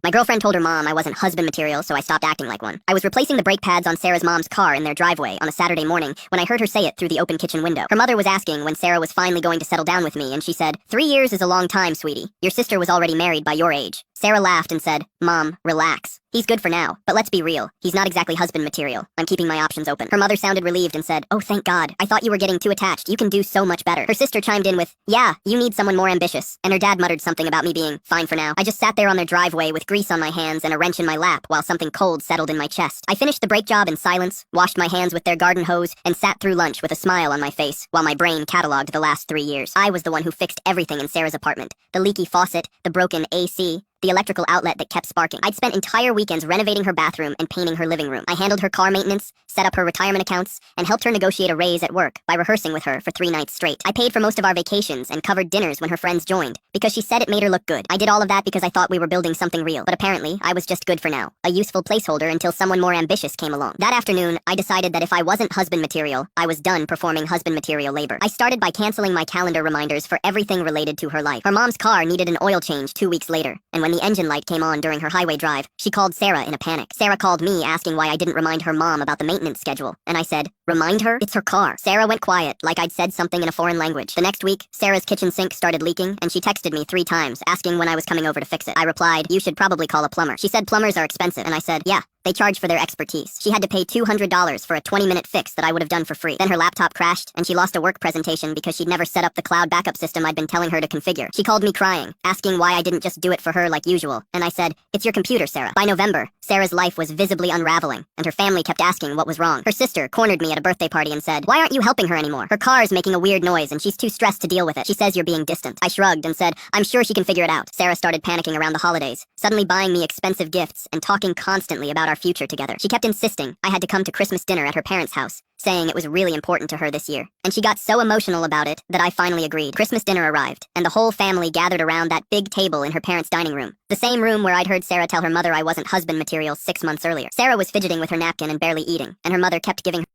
My girlfriend told her mom I wasn't husband material, so I stopped acting like one. I was replacing the brake pads on Sarah's mom's car in their driveway on a Saturday morning when I heard her say it through the open kitchen window. Her mother was asking when Sarah was finally going to settle down with me, and she said, "3 years is a long time, sweetie. Your sister was already married by your age." Sarah laughed and said, "Mom, relax. He's good for now, but let's be real. He's not exactly husband material. I'm keeping my options open." Her mother sounded relieved and said, "Oh, thank God. I thought you were getting too attached. You can do so much better." Her sister chimed in with, "Yeah, you need someone more ambitious." And her dad muttered something about me being fine for now. I just sat there on their driveway with grease on my hands and a wrench in my lap while something cold settled in my chest. I finished the brake job in silence, washed my hands with their garden hose, and sat through lunch with a smile on my face while my brain cataloged the last 3 years. I was the one who fixed everything in Sarah's apartment. The leaky faucet, the broken AC, the electrical outlet that kept sparking. I'd spent entire weekends renovating her bathroom and painting her living room. I handled her car maintenance, set up her retirement accounts, and helped her negotiate a raise at work by rehearsing with her for 3 nights straight. I paid for most of our vacations and covered dinners when her friends joined, because she said it made her look good. I did all of that because I thought we were building something real, but apparently I was just good for now, a useful placeholder until someone more ambitious came along. That afternoon, I decided that if I wasn't husband material, I was done performing husband material labor. I started by canceling my calendar reminders for everything related to her life. Her mom's car needed an oil change 2 weeks later, and when the engine light came on during her highway drive, she called Sarah in a panic. Sarah called me asking why I didn't remind her mom about the maintenance schedule, and I said, "Remind her? It's her car." Sarah went quiet, like I'd said something in a foreign language. The next week, Sarah's kitchen sink started leaking, and she texted me 3 times, asking when I was coming over to fix it. I replied, "You should probably call a plumber." She said plumbers are expensive, and I said, "Yeah, they charge for their expertise." She had to pay $200 for a 20-minute fix that I would have done for free. Then her laptop crashed, and she lost a work presentation because she'd never set up the cloud backup system I'd been telling her to configure. She called me crying, asking why I didn't just do it for her like usual, and I said, "It's your computer, Sarah." By November, Sarah's life was visibly unraveling, and her family kept asking what was wrong. Her sister cornered me at a birthday party and said, "Why aren't you helping her anymore? Her car's making a weird noise, and she's too stressed to deal with it. She says you're being distant." I shrugged and said, "I'm sure she can figure it out." Sarah started panicking around the holidays, suddenly buying me expensive gifts and talking constantly about our future together. She kept insisting I had to come to Christmas dinner at her parents' house, saying it was really important to her this year. And she got so emotional about it that I finally agreed. Christmas dinner arrived, and the whole family gathered around that big table in her parents' dining room, the same room where I'd heard Sarah tell her mother I wasn't husband material 6 months earlier. Sarah was fidgeting with her napkin and barely eating, and her mother kept giving her